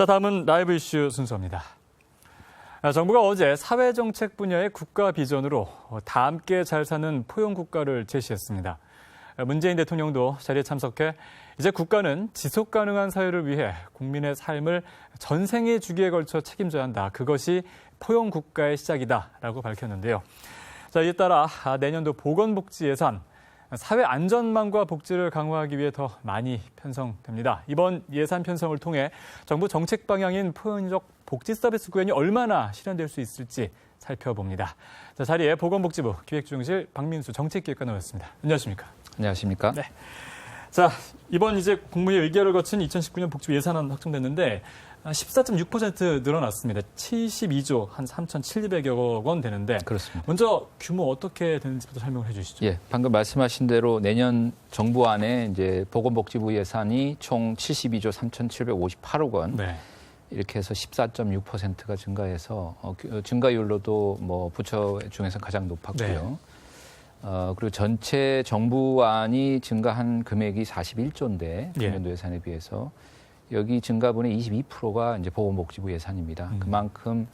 자, 다음은 라이브 이슈 순서입니다. 정부가 어제 사회정책 분야의 국가 비전으로 다 함께 잘 사는 포용국가를 제시했습니다. 문재인 대통령도 자리에 참석해 이제 국가는 지속 가능한 사회를 위해 국민의 삶을 전생의 주기에 걸쳐 책임져야 한다. 그것이 포용국가의 시작이다라고 밝혔는데요. 자, 이에 따라 내년도 보건복지 예산, 사회 안전망과 복지를 강화하기 위해 더 많이 편성됩니다. 이번 예산 편성을 통해 정부 정책 방향인 포용적 복지 서비스 구현이 얼마나 실현될 수 있을지 살펴봅니다. 자, 자리에 보건복지부 기획중실 박민수 정책기획관 나오셨습니다. 안녕하십니까? 안녕하십니까? 네. 자, 이번 이제 국무회의 의결을 거친 2019년 복지부 예산안 확정됐는데 14.6% 늘어났습니다. 72조 한 3,700여 원 되는데. 그렇습니다. 먼저 규모 어떻게 되는지부터 설명을 해주시죠. 예, 방금 말씀하신 대로 내년 정부 안에 이제 보건복지부 예산이 총 72조 3,758억 원. 네. 이렇게 해서 14.6%가 증가해서 증가율로도 뭐 부처 중에서 가장 높았고요. 네. 그리고 전체 정부안이 증가한 금액이 41조인데 금년도 예산에 비해서 여기 증가분의 22%가 이제 보건복지부 예산입니다. 그만큼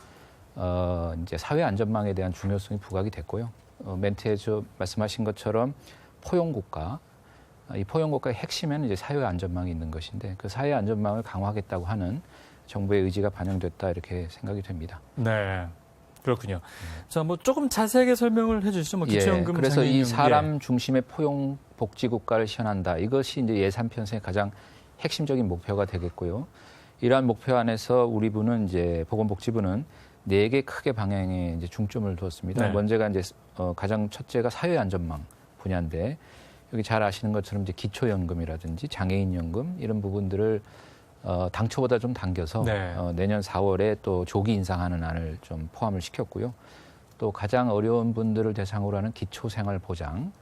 이제 사회 안전망에 대한 중요성이 부각이 됐고요. 멘트에 말씀하신 것처럼 포용국가, 이 포용국가의 핵심에는 이제 사회 안전망이 있는 것인데 그 사회 안전망을 강화하겠다고 하는 정부의 의지가 반영됐다 이렇게 생각이 됩니다. 네, 그렇군요. 자, 뭐 조금 자세하게 설명을 해주시죠. 뭐 기초연금, 그래서 장애인연금. 이 사람 중심의 포용복지국가를 시현한다. 이것이 이제 예산 편성의 가장 핵심적인 목표가 되겠고요. 이러한 목표 안에서 우리 부는 이제 보건복지부는 4개 크게 방향에 이제 중점을 두었습니다. 네. 먼저가 이제 가장 첫째가 사회안전망 분야인데 여기 잘 아시는 것처럼 이제 기초연금이라든지 장애인연금 이런 부분들을 당초보다 좀 당겨서 내년 4월에 또 조기 인상하는 안을 좀 포함을 시켰고요. 또 가장 어려운 분들을 대상으로 하는 기초생활보장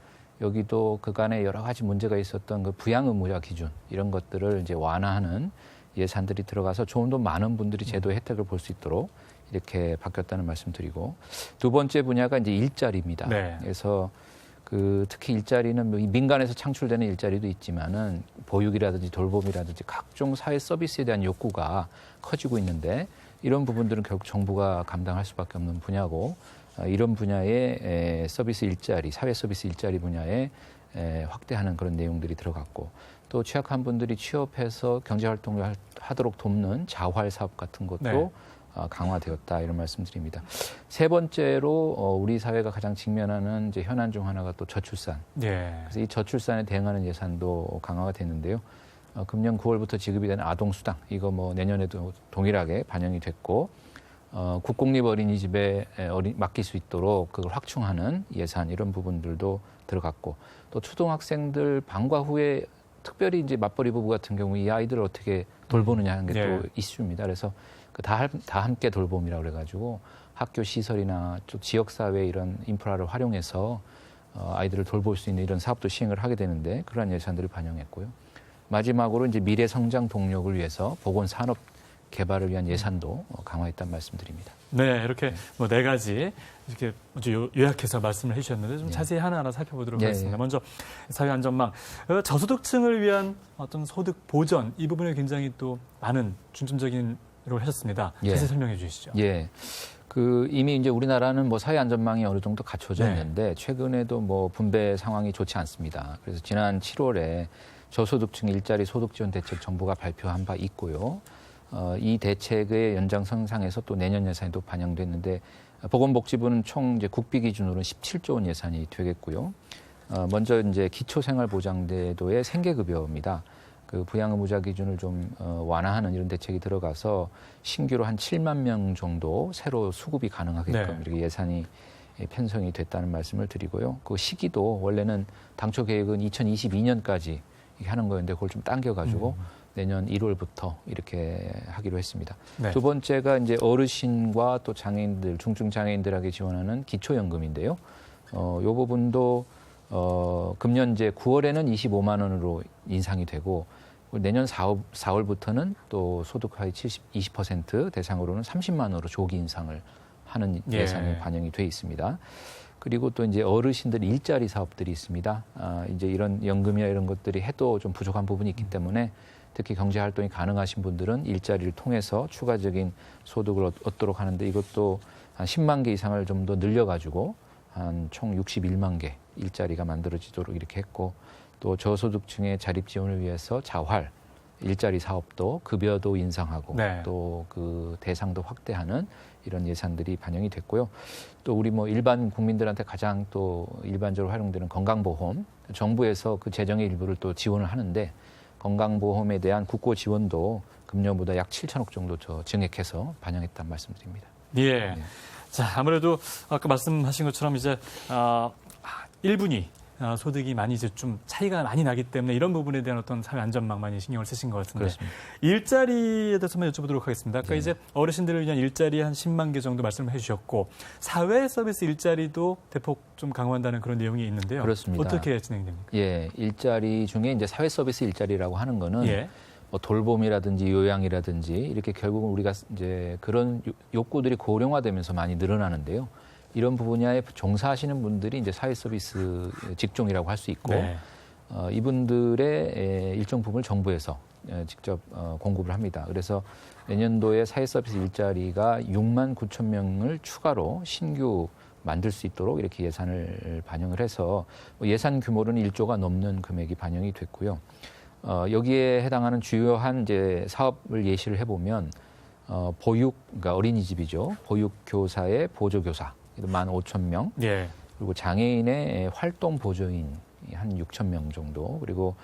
여기도 그간에 여러 가지 문제가 있었던 그 부양 의무자 기준 이런 것들을 이제 완화하는 예산들이 들어가서 좀 더 많은 분들이 제도의 혜택을 볼 수 있도록 이렇게 바뀌었다는 말씀드리고 두 번째 분야가 이제 일자리입니다. 네. 그래서 그 특히 일자리는 뭐 민간에서 창출되는 일자리도 있지만은 보육이라든지 돌봄이라든지 각종 사회 서비스에 대한 욕구가 커지고 있는데 이런 부분들은 결국 정부가 감당할 수밖에 없는 분야고 이런 분야의 서비스 일자리, 사회 서비스 일자리 분야에 확대하는 그런 내용들이 들어갔고 또 취약한 분들이 취업해서 경제활동을 하도록 돕는 자활 사업 같은 것도 강화되었다 이런 말씀드립니다. 세 번째로 우리 사회가 가장 직면하는 이제 현안 중 하나가 또 저출산. 그래서 이 저출산에 대응하는 예산도 강화가 됐는데요. 금년 9월부터 지급이 되는 아동수당 이거 뭐 내년에도 동일하게 반영이 됐고 국공립 어린이집에 맡길 수 있도록 그걸 확충하는 예산 이런 부분들도 들어갔고 또 초등학생들 방과 후에 특별히 이제 맞벌이 부부 같은 경우 이 아이들을 어떻게 돌보느냐 하는 게 또 이슈입니다. 그래서 그 다 함께 돌봄이라고 그래가지고 학교 시설이나 또 지역사회 이런 인프라를 활용해서 아이들을 돌볼 수 있는 이런 사업도 시행을 하게 되는데 그러한 예산들을 반영했고요. 마지막으로 이제 미래 성장 동력을 위해서 보건산업 개발을 위한 예산도 강화했다는 말씀드립니다. 네, 이렇게 뭐 4가지 이렇게 먼저 요약해서 말씀을 해주셨는데 좀 자세히 하나하나 살펴보도록 하겠습니다. 먼저 사회안전망, 저소득층을 위한 어떤 소득 보전 이 부분에 굉장히 또 많은 중점적인 를 하셨습니다. 자세히 설명해 주시죠. 그 이미 이제 우리나라는 뭐 사회 안전망이 어느 정도 갖춰져 있는데 최근에도 뭐 분배 상황이 좋지 않습니다. 그래서 지난 7월에 저소득층 일자리 소득 지원 대책 정부가 발표한 바 있고요. 이 대책의 연장선상에서 또 내년 예산에도 반영됐는데 보건복지부는 총 이제 국비 기준으로는 17조 원 예산이 되겠고요. 먼저 이제 기초생활보장제도의 생계급여입니다. 그 부양 의무자 기준을 좀 완화하는 이런 대책이 들어가서 신규로 한 7만 명 정도 새로 수급이 가능하게끔 이렇게 예산이 편성이 됐다는 말씀을 드리고요. 그 시기도 원래는 당초 계획은 2022년까지 하는 거였는데 그걸 좀 당겨가지고 내년 1월부터 이렇게 하기로 했습니다. 두 번째가 이제 어르신과 또 장애인들, 중증 장애인들에게 지원하는 기초연금인데요. 이 부분도 금년 이제 9월에는 25만 원으로 인상이 되고 내년 4월부터는 또 소득 하위 20% 대상으로는 30만 원으로 조기 인상을 하는 예산이 반영이 돼 있습니다. 그리고 또 이제 어르신들 일자리 사업들이 있습니다. 이제 이런 연금이나 이런 것들이 해도 좀 부족한 부분이 있기 때문에 특히 경제 활동이 가능하신 분들은 일자리를 통해서 추가적인 소득을 얻도록 하는데 이것도 한 10만 개 이상을 좀 더 늘려가지고 한 총 61만 개 일자리가 만들어지도록 이렇게 했고 또 저소득층의 자립 지원을 위해서 자활 일자리 사업도 급여도 인상하고 네. 또 그 대상도 확대하는 이런 예산들이 반영이 됐고요. 또 우리 뭐 일반 국민들한테 가장 또 일반적으로 활용되는 건강보험 정부에서 그 재정의 일부를 또 지원을 하는데 건강보험에 대한 국고 지원도 금년보다 약 7천억 정도 더 증액해서 반영했다는 말씀드립니다. 예. 네. 자, 아무래도 아까 말씀하신 것처럼 이제 1분위 소득이 많이 이제 좀 차이가 많이 나기 때문에 이런 부분에 대한 어떤 사회 안전망 많이 신경을 쓰신 것 같은데 그렇습니다. 일자리에 대해서만 여쭤보도록 하겠습니다. 아까 네. 이제 어르신들을 위한 일자리 한 10만 개 정도 말씀을 해주셨고 사회 서비스 일자리도 대폭 좀 강화한다는 그런 내용이 있는데요. 그렇습니다. 어떻게 진행됩니까? 예, 일자리 중에 이제 사회 서비스 일자리라고 하는 거는 예. 뭐 돌봄이라든지 요양이라든지 이렇게 결국은 우리가 이제 그런 욕구들이 고령화되면서 많이 늘어나는데요. 이런 분야에 종사하시는 분들이 이제 사회 서비스 직종이라고 할 수 있고 네. 이분들의 일정 부분을 정부에서 직접 공급을 합니다. 그래서 내년도에 사회 서비스 일자리가 6만 9천 명을 추가로 신규 만들 수 있도록 이렇게 예산을 반영을 해서 예산 규모로는 1조가 넘는 금액이 반영이 됐고요. 여기에 해당하는 주요한 이제 사업을 예시를 해보면 보육, 그러니까 어린이집이죠. 보육교사의 보조교사 15,000명, 예. 그리고 장애인의 활동 보조인 한 6,000명 정도, 그리고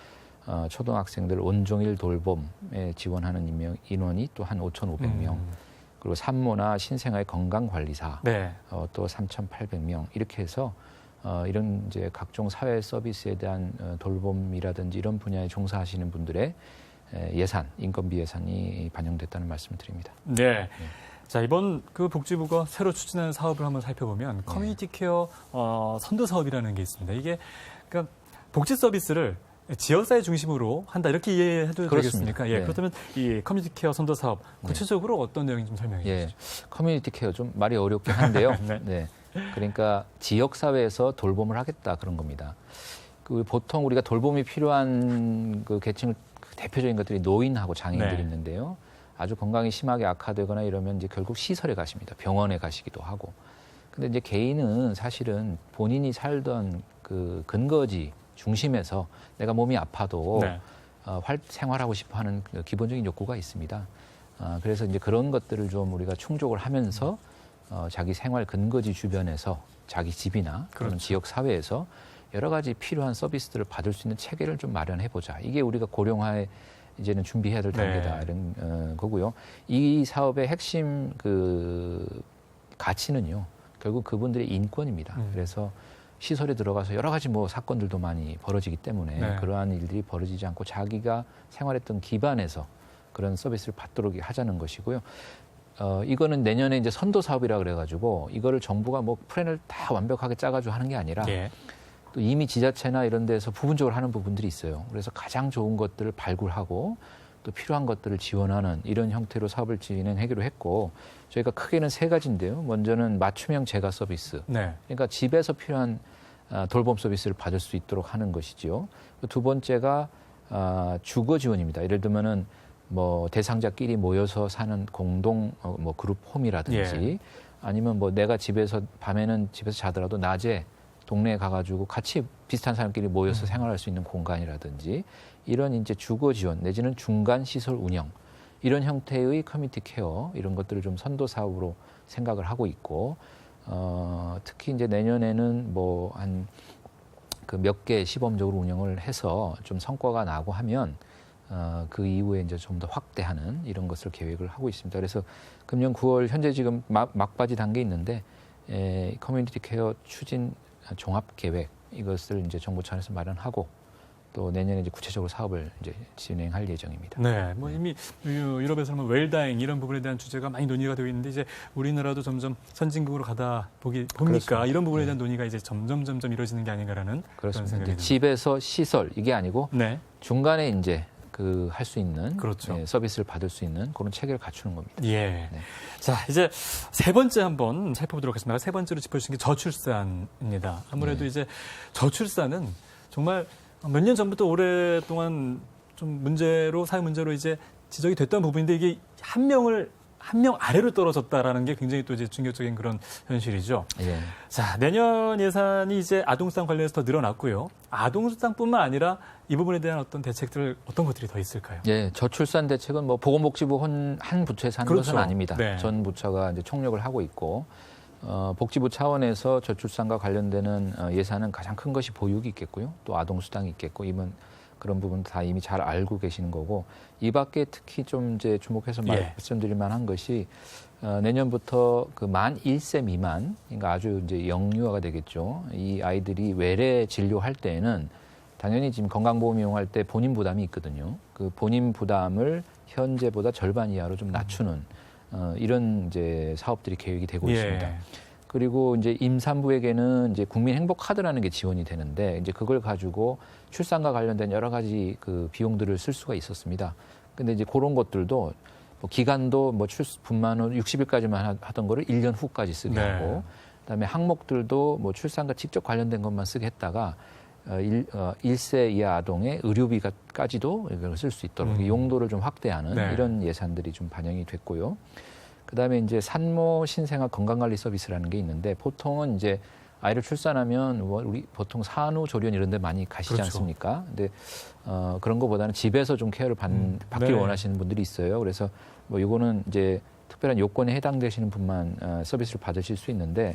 초등학생들 온종일 돌봄에 지원하는 인원이 또 한 5,500명, 그리고 산모나 신생아의 건강관리사 네. 또 3,800명 이렇게 해서 이런 이제 각종 사회 서비스에 대한 돌봄이라든지 이런 분야에 종사하시는 분들의 예산, 인건비 예산이 반영됐다는 말씀을 드립니다. 네. 자, 이번 그 복지부가 새로 추진하는 사업을 한번 살펴보면 커뮤니티 케어 선도 사업이라는 게 있습니다. 이게 그러니까 복지 서비스를 지역사회 중심으로 한다 이렇게 이해해도 그렇습니다. 되겠습니까? 예. 네. 그렇다면 이 커뮤니티 케어 선도 사업 구체적으로 어떤 내용인지 좀 설명해 예, 주시죠. 커뮤니티 케어 좀 말이 어렵긴 한데요. 네. 네. 그러니까 지역 사회에서 돌봄을 하겠다 그런 겁니다. 그 보통 우리가 돌봄이 필요한 그 계층 대표적인 것들이 노인하고 장애인들이 네. 있는데요. 아주 건강이 심하게 악화되거나 이러면 이제 결국 시설에 가십니다. 병원에 가시기도 하고. 근데 이제 개인은 사실은 본인이 살던 그 근거지 중심에서 내가 몸이 아파도 네. 생활하고 싶어 하는 그 기본적인 욕구가 있습니다. 그래서 이제 그런 것들을 좀 우리가 충족을 하면서 자기 생활 근거지 주변에서 자기 집이나 그런 그렇죠. 지역 사회에서 여러 가지 필요한 서비스들을 받을 수 있는 체계를 좀 마련해 보자. 이게 우리가 고령화에 이제는 준비해야 될 단계다 네. 이런 거고요. 이 사업의 핵심 그 가치는요. 결국 그분들의 인권입니다. 그래서 시설에 들어가서 여러 가지 뭐 사건들도 많이 벌어지기 때문에 네. 그러한 일들이 벌어지지 않고 자기가 생활했던 기반에서 그런 서비스를 받도록 하자는 것이고요. 이거는 내년에 이제 선도 사업이라 그래가지고 이거를 정부가 뭐 플랜을 다 완벽하게 짜가지고 하는 게 아니라 예. 또 이미 지자체나 이런 데서 부분적으로 하는 부분들이 있어요. 그래서 가장 좋은 것들을 발굴하고 또 필요한 것들을 지원하는 이런 형태로 사업을 진행하기로 했고 저희가 크게는 세 가지인데요. 먼저는 맞춤형 재가 서비스. 네. 그러니까 집에서 필요한 돌봄 서비스를 받을 수 있도록 하는 것이죠. 두 번째가 주거 지원입니다. 예를 들면은 뭐 대상자끼리 모여서 사는 공동 뭐 그룹 홈이라든지 아니면 뭐 내가 집에서 밤에는 집에서 자더라도 낮에 동네에 가가지고 같이 비슷한 사람끼리 모여서 생활할 수 있는 공간이라든지 이런 이제 주거 지원 내지는 중간 시설 운영 이런 형태의 커뮤니티 케어 이런 것들을 좀 선도 사업으로 생각을 하고 있고 특히 이제 내년에는 뭐 한 그 몇 개 시범적으로 운영을 해서 좀 성과가 나고 하면 그 이후에 이제 좀 더 확대하는 이런 것을 계획을 하고 있습니다. 그래서 금년 9월 현재 지금 막바지 단계에 있는데 커뮤니티 케어 추진 종합 계획 이것을 이제 정부 차원에서 마련하고 또 내년에 이제 구체적으로 사업을 이제 진행할 예정입니다. 네, 뭐 이미 유럽에서는 뭐 웰다잉 이런 부분에 대한 주제가 많이 논의가 되고 있는데 이제 우리나라도 점점 선진국으로 봅니까? 그렇습니다. 이런 부분에 대한 논의가 이제 점점 이루어지는 게 아닌가라는 그런 그렇습니다. 생각이 이제 집에서 시설 이게 아니고 네, 중간에 이제 그 할 수 있는 그렇죠. 서비스를 받을 수 있는 그런 체계를 갖추는 겁니다. 예. 네. 자, 이제 세 번째 한번 살펴보도록 하겠습니다. 세 번째로 짚어주신 게 저출산입니다. 아무래도 네. 이제 저출산은 정말 몇 년 전부터 오랫동안 좀 문제로 사회 문제로 이제 지적이 됐던 부분인데 이게 한 명 아래로 떨어졌다라는 게 굉장히 또 이제 충격적인 그런 현실이죠. 예. 자, 내년 예산이 이제 아동수당 관련해서 더 늘어났고요. 아동수당뿐만 아니라 이 부분에 대한 어떤 대책들 어떤 것들이 더 있을까요? 예, 저출산 대책은 뭐 보건복지부 한 부처에서 하는 그렇죠. 것은 아닙니다. 네. 전 부처가 이제 총력을 하고 있고 복지부 차원에서 저출산과 관련되는 예산은 가장 큰 것이 보육이 있겠고요. 또 아동수당이 있겠고 이번 그런 부분 다 이미 잘 알고 계시는 거고 이 밖에 특히 좀 이제 주목해서 말씀드릴 만한 것이 내년부터 그 만 1세 미만, 그러니까 아주 이제 영유아가 되겠죠. 이 아이들이 외래 진료할 때에는 당연히 지금 건강보험 이용할 때 본인 부담이 있거든요. 그 본인 부담을 현재보다 절반 이하로 좀 낮추는 이런 이제 사업들이 계획이 되고 있습니다. 그리고 이제 임산부에게는 이제 국민 행복 카드라는 게 지원이 되는데 이제 그걸 가지고 출산과 관련된 여러 가지 그 비용들을 쓸 수가 있었습니다. 근데 이제 그런 것들도 뭐 기간도 뭐 분만 후 60일까지만 하던 거를 1년 후까지 쓰게 하고 그다음에 항목들도 뭐 출산과 직접 관련된 것만 쓰게 했다가 1세 이하 아동의 의료비까지도 이걸 쓸 수 있도록 용도를 좀 확대하는 이런 예산들이 좀 반영이 됐고요. 그다음에 이제 산모 신생아 건강관리 서비스라는 게 있는데 보통은 이제 아이를 출산하면 우리 보통 산후조리원 이런 데 많이 가시지 그렇죠. 않습니까? 근데 그런 거보다는 집에서 좀 케어를 받길 원하시는 분들이 있어요. 그래서 뭐 이거는 이제 특별한 요건에 해당되시는 분만 서비스를 받으실 수 있는데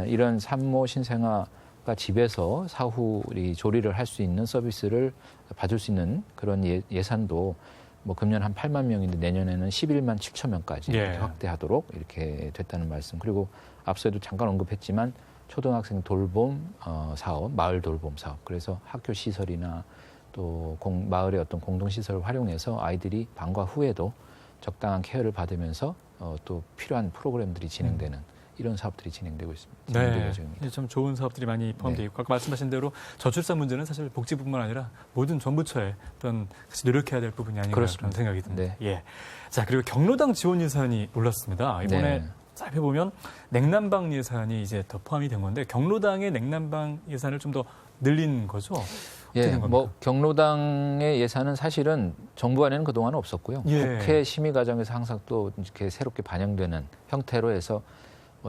이런 산모 신생아가 집에서 사후 조리를 할 수 있는 서비스를 받을 수 있는 그런 예산도 뭐 금년 한 8만 명인데 내년에는 11만 7천 명까지 이렇게 확대하도록 이렇게 됐다는 말씀. 그리고 앞서도 잠깐 언급했지만 초등학생 돌봄 사업, 마을 돌봄 사업. 그래서 학교 시설이나 또 마을의 어떤 공동 시설을 활용해서 아이들이 방과 후에도 적당한 케어를 받으면서 또 필요한 프로그램들이 진행되는 이런 사업들이 진행되고 있습니다. 네, 참 좋은 사업들이 많이 포함되어 있고 아까 말씀하신 대로 저출산 문제는 사실 복지뿐만 아니라 모든 정부처의 어떤 노력해야 될 부분이 아닌가 그런 생각이 듭니다. 네. 예. 자, 그리고 경로당 지원 예산이 올랐습니다. 이번에 살펴보면 냉난방 예산이 이제 더 포함이 된 건데 경로당의 냉난방 예산을 좀 더 늘린 거죠? 예, 뭐 경로당의 예산은 사실은 정부 안에는 그동안은 없었고요. 국회 심의 과정에서 항상 또 이렇게 새롭게 반영되는 형태로 해서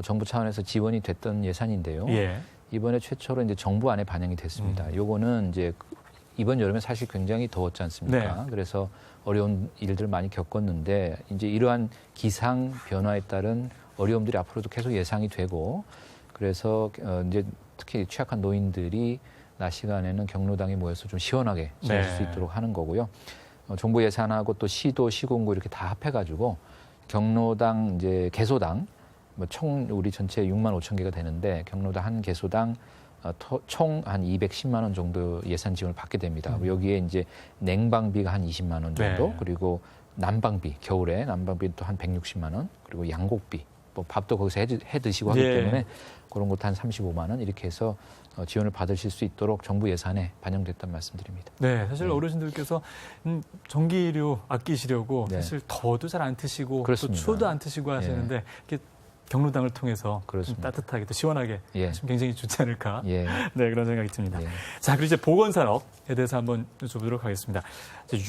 정부 차원에서 지원이 됐던 예산인데요. 이번에 최초로 이제 정부 안에 반영이 됐습니다. 요거는 이제 이번 여름에 사실 굉장히 더웠지 않습니까? 그래서 어려운 일들 많이 겪었는데 이제 이러한 기상 변화에 따른 어려움들이 앞으로도 계속 예상이 되고 그래서 이제 특히 취약한 노인들이 낮 시간에는 경로당에 모여서 좀 시원하게 지낼 수 있도록 하는 거고요. 정부 예산하고 또 시도, 시군구 이렇게 다 합해가지고 경로당 이제 개소당 총 우리 전체 6만 5천 개가 되는데 경로당 한 개소당 총 한 210만 원 정도 예산 지원을 받게 됩니다. 여기에 이제 냉방비가 한 20만 원 정도 그리고 난방비 겨울에 난방비 또 한 160만 원 그리고 양곡비 뭐 밥도 거기서 해 드시고 하기 때문에 그런 것도 한 35만 원 이렇게 해서 지원을 받으실 수 있도록 정부 예산에 반영됐다는 말씀드립니다. 네, 사실 어르신들께서 전기료 아끼시려고 사실 더워도 잘 안 트시고 또 추워도 안 트시고 하시는데 이렇게 경로당을 통해서 좀 따뜻하게 또 시원하게 굉장히 좋지 않을까 네, 그런 생각이 듭니다. 자, 그리고 이제 보건산업에 대해서 한번 여쭤보도록 하겠습니다.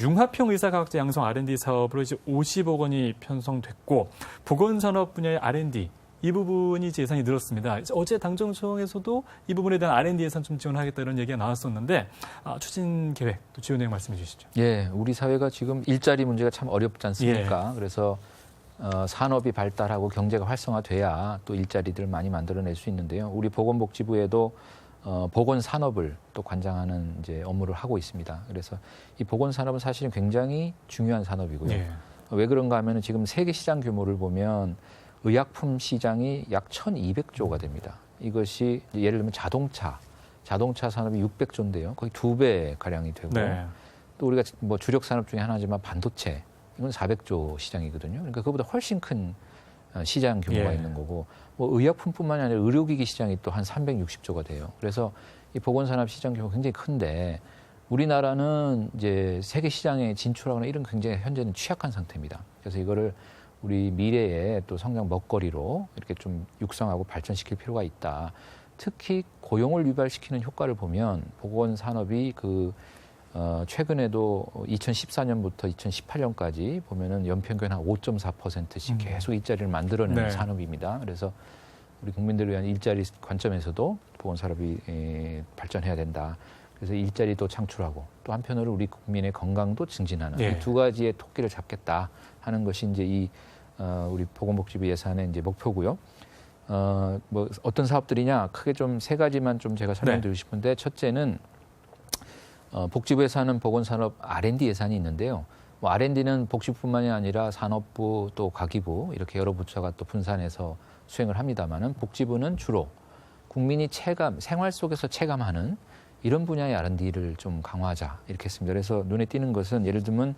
융합형 의사과학자 양성 R&D 사업으로 이제 50억 원이 편성됐고 보건산업 분야의 R&D 이 부분이 이제 예산이 늘었습니다. 어제 당정청에서도 이 부분에 대한 R&D 예산 좀 지원하겠다 이런 얘기가 나왔었는데 추진 계획 또 지원 내용 말씀해 주시죠. 예, 우리 사회가 지금 일자리 문제가 참 어렵지 않습니까? 그래서 산업이 발달하고 경제가 활성화돼야 또 일자리들을 많이 만들어낼 수 있는데요. 우리 보건복지부에도 보건산업을 또 관장하는 이제 업무를 하고 있습니다. 그래서 이 보건산업은 사실은 굉장히 중요한 산업이고요. 왜 그런가 하면 지금 세계 시장 규모를 보면 의약품 시장이 약 1,200조가 됩니다. 이것이 예를 들면 자동차 산업이 600조인데요. 거의 2배 가량이 되고 또 우리가 뭐 주력 산업 중에 하나지만 반도체 이건 400조 시장이거든요. 그러니까 그보다 훨씬 큰 시장 규모가 있는 거고 뭐 의약품뿐만이 아니라 의료기기 시장이 또 한 360조가 돼요. 그래서 이 보건산업 시장 규모가 굉장히 큰데 우리나라는 이제 세계 시장에 진출하거나 이런 굉장히 현재는 취약한 상태입니다. 그래서 이거를 우리 미래의 또 성장 먹거리로 이렇게 좀 육성하고 발전시킬 필요가 있다. 특히 고용을 유발시키는 효과를 보면 보건산업이 그 최근에도 2014년부터 2018년까지 보면은 연평균 한 5.4%씩 계속 일자리를 만들어내는 네. 산업입니다. 그래서 우리 국민들을 위한 일자리 관점에서도 보건산업이 발전해야 된다. 그래서 일자리도 창출하고 또 한편으로 우리 국민의 건강도 증진하는 예. 이 두 가지의 토끼를 잡겠다 하는 것이 이제 이 우리 보건복지부 예산의 이제 목표고요. 뭐 어떤 사업들이냐 크게 좀 세 가지만 좀 제가 설명드리고 싶은데 첫째는 복지부에서 하는 보건산업 R&D 예산이 있는데요. 뭐 R&D는 복지부뿐만이 아니라 산업부 또 과기부 이렇게 여러 부처가 또 분산해서 수행을 합니다만은 복지부는 주로 국민이 생활 속에서 체감하는 이런 분야의 R&D를 좀 강화하자 이렇게 했습니다. 그래서 눈에 띄는 것은 예를 들면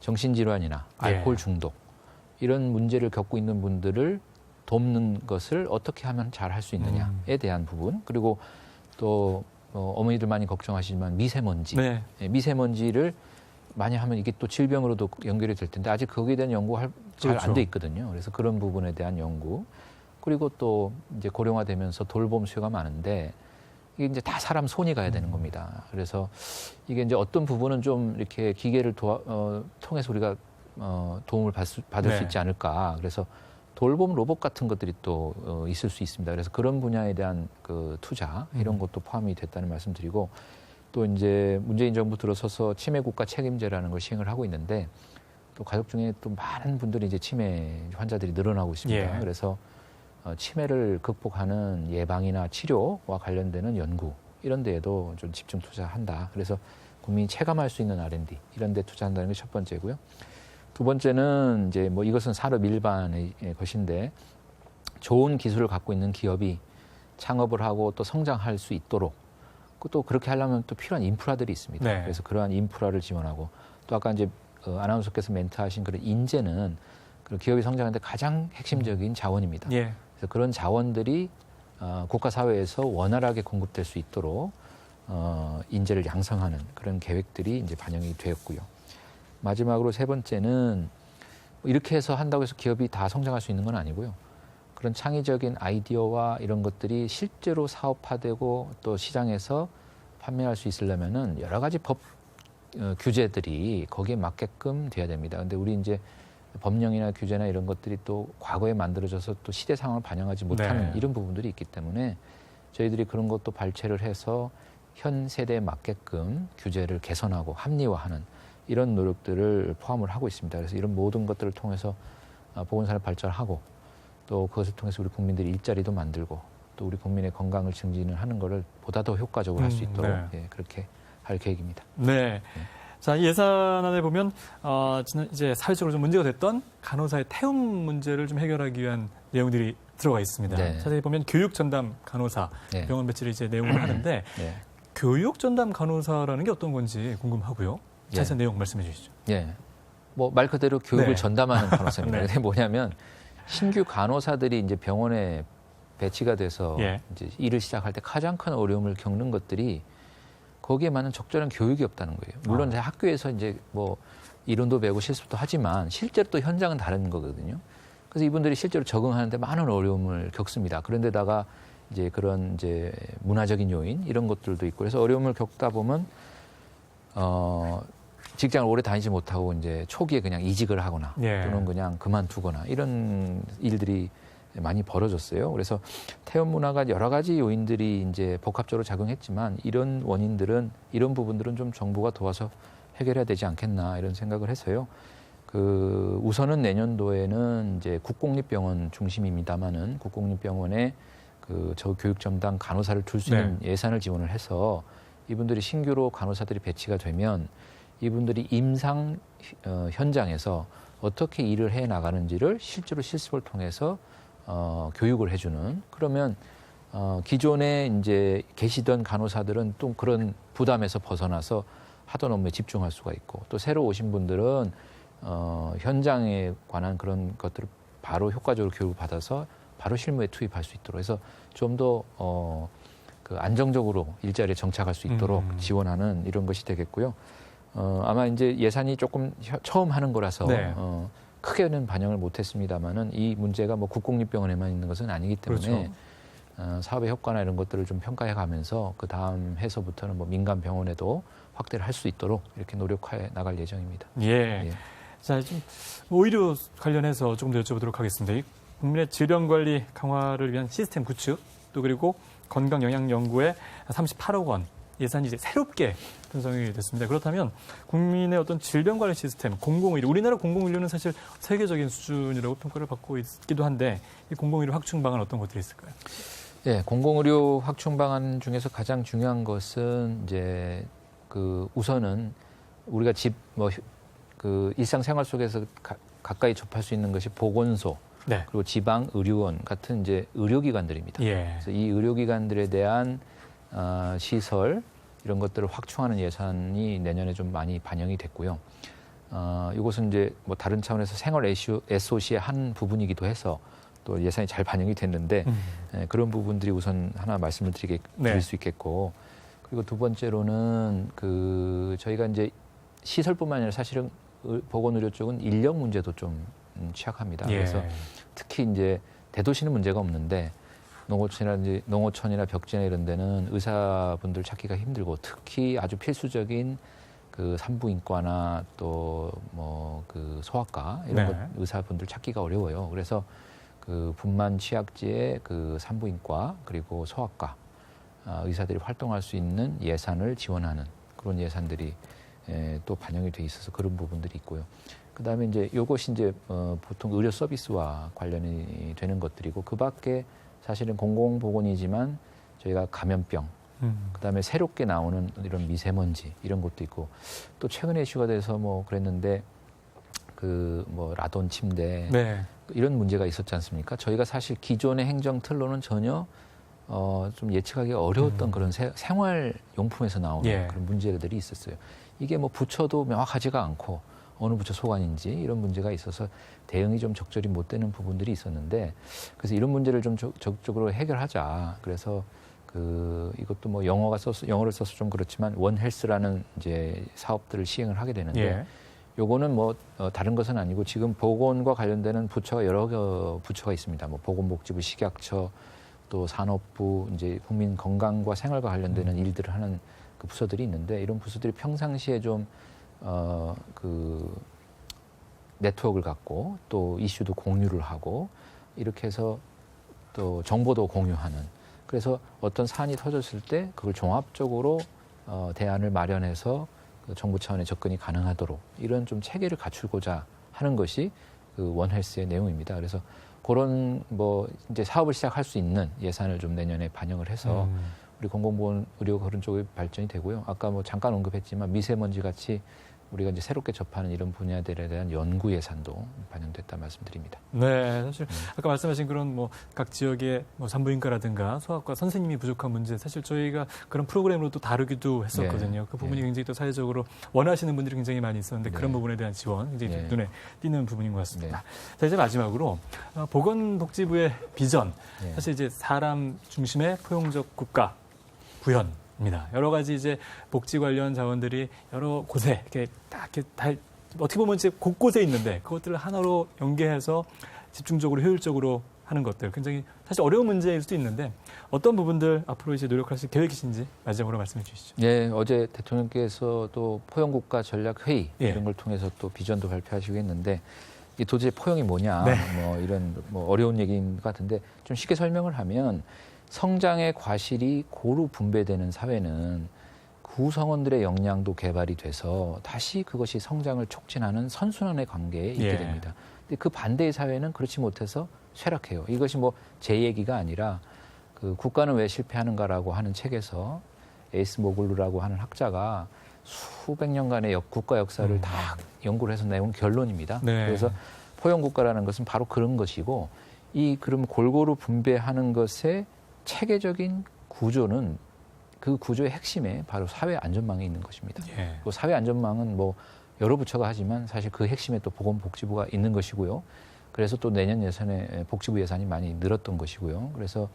정신질환이나 알코올 중독 이런 문제를 겪고 있는 분들을 돕는 것을 어떻게 하면 잘 할 수 있느냐에 대한 부분 그리고 또 어머니들 많이 걱정하시지만 미세먼지, 네. 미세먼지를 많이 하면 이게 또 질병으로도 연결이 될 텐데 아직 거기에 대한 연구가 잘 안 돼 있거든요. 그래서 그런 부분에 대한 연구 그리고 또 이제 고령화되면서 돌봄 수요가 많은데 이게 이제 다 사람 손이 가야 되는 겁니다. 그래서 이게 이제 어떤 부분은 좀 이렇게 기계를 통해서 우리가 도움을 받을 수 있지 않을까. 그래서 돌봄 로봇 같은 것들이 또 있을 수 있습니다. 그래서 그런 분야에 대한 그 투자 이런 것도 포함이 됐다는 말씀드리고 또 이제 문재인 정부 들어서서 치매 국가 책임제라는 걸 시행을 하고 있는데 또 가족 중에 또 많은 분들이 이제 치매 환자들이 늘어나고 있습니다. 예. 그래서 치매를 극복하는 예방이나 치료와 관련되는 연구 이런 데에도 좀 집중 투자한다. 그래서 국민이 체감할 수 있는 R&D 이런 데 투자한다는 게 첫 번째고요. 두 번째는 이제 뭐 이것은 산업 일반의 것인데 좋은 기술을 갖고 있는 기업이 창업을 하고 또 성장할 수 있도록 또 그렇게 하려면 또 필요한 인프라들이 있습니다. 네. 그래서 그러한 인프라를 지원하고 또 아까 이제 아나운서께서 멘트하신 그런 인재는 그 기업이 성장하는데 가장 핵심적인 자원입니다. 예. 그래서 그런 자원들이 국가 사회에서 원활하게 공급될 수 있도록 인재를 양성하는 그런 계획들이 이제 반영이 되었고요. 마지막으로 세 번째는 이렇게 해서 한다고 해서 기업이 다 성장할 수 있는 건 아니고요. 그런 창의적인 아이디어와 이런 것들이 실제로 사업화되고 또 시장에서 판매할 수 있으려면은 여러 가지 법 규제들이 거기에 맞게끔 돼야 됩니다. 근데 우리 이제 법령이나 규제나 이런 것들이 또 과거에 만들어져서 또 시대 상황을 반영하지 못하는 이런 부분들이 있기 때문에 저희들이 그런 것도 발췌를 해서 현 세대에 맞게끔 규제를 개선하고 합리화하는 이런 노력들을 포함을 하고 있습니다. 그래서 이런 모든 것들을 통해서 보건산업 발전하고 또 그것을 통해서 우리 국민들이 일자리도 만들고 또 우리 국민의 건강을 증진을 하는 것을 보다 더 효과적으로 할 수 있도록 예, 그렇게 할 계획입니다. 네. 자, 이 예산안에 보면 이제 사회적으로 좀 문제가 됐던 간호사의 태움 문제를 좀 해결하기 위한 내용들이 들어가 있습니다. 네. 자세히 보면 교육 전담 간호사 네. 병원 배치를 이제 내용을 하는데 네. 교육 전담 간호사라는 게 어떤 건지 궁금하고요. 자세한 내용 말씀해 주시죠. 예. 뭐 말 그대로 교육을 네. 전담하는 간호사입니다. 네. 그게 뭐냐면 신규 간호사들이 이제 병원에 배치가 돼서 예. 이제 일을 시작할 때 가장 큰 어려움을 겪는 것들이 거기에 맞는 적절한 교육이 없다는 거예요. 물론 이제 학교에서 이제 뭐 이론도 배우고 실습도 하지만 실제로 또 현장은 다른 거거든요. 그래서 이분들이 실제로 적응하는데 많은 어려움을 겪습니다. 그런데다가 이제 그런 이제 문화적인 요인 이런 것들도 있고 그래서 어려움을 겪다 보면 직장을 오래 다니지 못하고 이제 초기에 그냥 이직을 하거나 예. 또는 그냥 그만두거나 이런 일들이 많이 벌어졌어요. 그래서 태움 문화가 여러 가지 요인들이 이제 복합적으로 작용했지만 이런 원인들은 이런 부분들은 좀 정부가 도와서 해결해야 되지 않겠나 이런 생각을 해서요. 그 우선은 내년도에는 이제 국공립병원 중심입니다만은 국공립병원에 그 저 교육 전담 간호사를 둘 수 있는 예산을 지원을 해서 이분들이 신규로 간호사들이 배치가 되면 이분들이 임상 현장에서 어떻게 일을 해 나가는지를 실제로 실습을 통해서 교육을 해주는 그러면 기존에 이제 계시던 간호사들은 또 그런 부담에서 벗어나서 하던 업무에 집중할 수가 있고 또 새로 오신 분들은 현장에 관한 그런 것들을 바로 효과적으로 교육을 받아서 바로 실무에 투입할 수 있도록 해서 좀 더 그 안정적으로 일자리에 정착할 수 있도록 지원하는 이런 것이 되겠고요. 아마 이제 예산이 조금 처음 하는 거라서 네. 크게는 반영을 못했습니다만은 이 문제가 뭐 국공립병원에만 있는 것은 아니기 때문에 그렇죠. 사업의 효과나 이런 것들을 좀 평가해가면서 그 다음 해서부터는 뭐 민간 병원에도 확대를 할 수 있도록 이렇게 노력해 나갈 예정입니다. 예. 예. 자, 좀 의료 관련해서 조금 더 여쭤보도록 하겠습니다. 이 국민의 질병관리 강화를 위한 시스템 구축, 또 그리고 건강영양연구에 38억 원 예산이 이제 새롭게 편성이 됐습니다. 그렇다면 국민의 어떤 질병관리 시스템, 공공의료, 우리나라 공공의료는 사실 세계적인 수준이라고 평가를 받고 있기도 한데 이 공공의료 확충 방안 어떤 것들이 있을까요? 예, 공공의료 확충 방안 중에서 가장 중요한 것은 이제 우선은 우리가 일상생활 속에서 가까이 접할 수 있는 것이 보건소, 네. 그리고 지방 의료원 같은 이제 의료기관들입니다. 예. 그래서 이 의료기관들에 대한 시설 이런 것들을 확충하는 예산이 내년에 좀 많이 반영이 됐고요. 이것은 이제 뭐 다른 차원에서 생활 SOC의 한 부분이기도 해서 또 예산이 잘 반영이 됐는데 그런 부분들이 우선 하나 말씀을 드릴 수 있겠고, 그리고 두 번째로는 저희가 이제 시설뿐만 아니라 사실은 보건의료 쪽은 인력 문제도 좀 취약합니다. 예. 그래서 특히 이제 대도시는 문제가 없는데 농어촌이나 벽지나 이런 데는 의사분들 찾기가 힘들고, 특히 아주 필수적인 산부인과나 또 소아과 이런 의사분들 찾기가 어려워요. 그래서 분만 취약지의 산부인과 그리고 소아과 의사들이 활동할 수 있는 예산을 지원하는 그런 예산들이 또 반영이 돼 있어서 그런 부분들이 있고요. 그다음에 이제 이것이 이제 보통 의료 서비스와 관련이 되는 것들이고, 그밖에 사실은 공공보건이지만 저희가 감염병, 그다음에 새롭게 나오는 이런 미세먼지 이런 것도 있고, 또 최근에 이슈가 돼서 그랬는데 라돈 침대 네. 이런 문제가 있었지 않습니까? 저희가 사실 기존의 행정 틀로는 전혀 좀 예측하기 어려웠던 그런 생활용품에서 나오는 그런 문제들이 있었어요. 이게 부처도 명확하지가 않고 어느 부처 소관인지 이런 문제가 있어서 대응이 좀 적절히 못 되는 부분들이 있었는데, 그래서 이런 문제를 좀 적극적으로 해결하자. 그래서 이것도 영어를 써서 좀 그렇지만 원헬스라는 이제 사업들을 시행을 하게 되는데, 요거는 다른 것은 아니고 지금 보건과 관련되는 부처가 여러 부처가 있습니다. 보건복지부, 식약처, 또 산업부, 이제 국민 건강과 생활과 관련되는 일들을 하는 그 부서들이 있는데, 이런 부서들이 평상시에 좀 네트워크를 갖고 또 이슈도 공유를 하고 이렇게 해서 또 정보도 공유하는, 그래서 어떤 사안이 터졌을 때 그걸 종합적으로 대안을 마련해서 정부 차원의 접근이 가능하도록 이런 좀 체계를 갖추고자 하는 것이 원헬스의 내용입니다. 그래서 그런 이제 사업을 시작할 수 있는 예산을 좀 내년에 반영을 해서 우리 공공보건 의료 그런 쪽에 발전이 되고요. 아까 잠깐 언급했지만 미세먼지 같이 우리가 이제 새롭게 접하는 이런 분야들에 대한 연구 예산도 반영됐다 말씀드립니다. 네, 사실 아까 말씀하신 그런 각 지역의 산부인과라든가 소아과 선생님이 부족한 문제, 사실 저희가 그런 프로그램으로 또 다루기도 했었거든요. 그 부분이 굉장히 또 사회적으로 원하시는 분들이 굉장히 많이 있었는데 그런 부분에 대한 지원 굉장히 눈에 띄는 부분인 것 같습니다. 자, 이제 마지막으로 보건복지부의 비전, 사실 이제 사람 중심의 포용적 국가 구현입니다. 여러 가지 이제 복지 관련 자원들이 여러 곳에 이렇게 다 어떻게 보면 이제 곳곳에 있는데 그것들을 하나로 연계해서 집중적으로 효율적으로 하는 것들, 굉장히 사실 어려운 문제일 수도 있는데 어떤 부분들 앞으로 이제 노력하실 계획이신지 마지막으로 말씀해 주시죠. 네, 어제 대통령께서 또 포용국가 전략회의 이런 걸 통해서 또 비전도 발표하시고 했는데, 이 도대체 포용이 뭐냐, 이런 어려운 얘기인 것 같은데 좀 쉽게 설명을 하면, 성장의 과실이 고루 분배되는 사회는 구성원들의 역량도 개발이 돼서 다시 그것이 성장을 촉진하는 선순환의 관계에 있게 됩니다. 근데 그 반대의 사회는 그렇지 못해서 쇠락해요. 이것이 제 얘기가 아니라 국가는 왜 실패하는가라고 하는 책에서 에이스 모글루라고 하는 학자가 수백 년간의 국가 역사를 다 연구를 해서 내온 결론입니다. 그래서 포용국가라는 것은 바로 그런 것이고, 그럼 골고루 분배하는 것에 체계적인 구조는 그 구조의 핵심에 바로 사회 안전망이 있는 것입니다. 그 사회 안전망은 여러 부처가 하지만 사실 그 핵심에 또 보건복지부가 있는 것이고요. 그래서 또 내년 예산에 복지부 예산이 많이 늘었던 것이고요. 그래서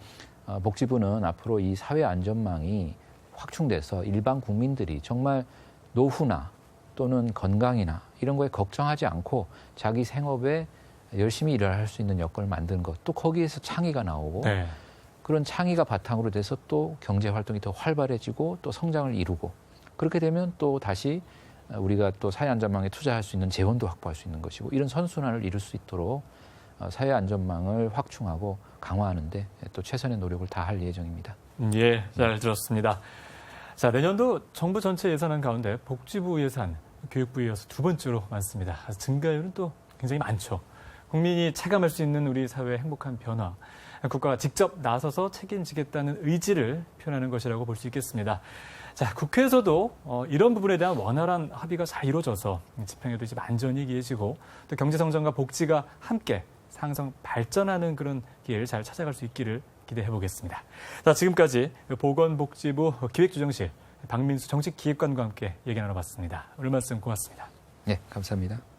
복지부는 앞으로 이 사회 안전망이 확충돼서 일반 국민들이 정말 노후나 또는 건강이나 이런 거에 걱정하지 않고 자기 생업에 열심히 일을 할 수 있는 여건을 만드는 것, 또 거기에서 창의가 나오고 그런 창의가 바탕으로 돼서 또 경제 활동이 더 활발해지고 또 성장을 이루고, 그렇게 되면 또 다시 우리가 또 사회 안전망에 투자할 수 있는 재원도 확보할 수 있는 것이고 이런 선순환을 이룰 수 있도록 사회 안전망을 확충하고 강화하는데 또 최선의 노력을 다할 예정입니다. 예, 잘 들었습니다. 자, 내년도 정부 전체 예산안 가운데 복지부 예산, 교육부에 이어서 두 번째로 많습니다. 증가율은 또 굉장히 많죠. 국민이 체감할 수 있는 우리 사회의 행복한 변화, 국가가 직접 나서서 책임지겠다는 의지를 표현하는 것이라고 볼 수 있겠습니다. 자, 국회에서도 이런 부분에 대한 원활한 합의가 잘 이루어져서 집행에도 이제 만전이 기해지고 또 경제성장과 복지가 함께 상성 발전하는 그런 기회를 잘 찾아갈 수 있기를 기대해 보겠습니다. 자, 지금까지 보건복지부 기획조정실 박민수 정책기획관과 함께 얘기 나눠봤습니다. 오늘 말씀 고맙습니다. 네, 감사합니다.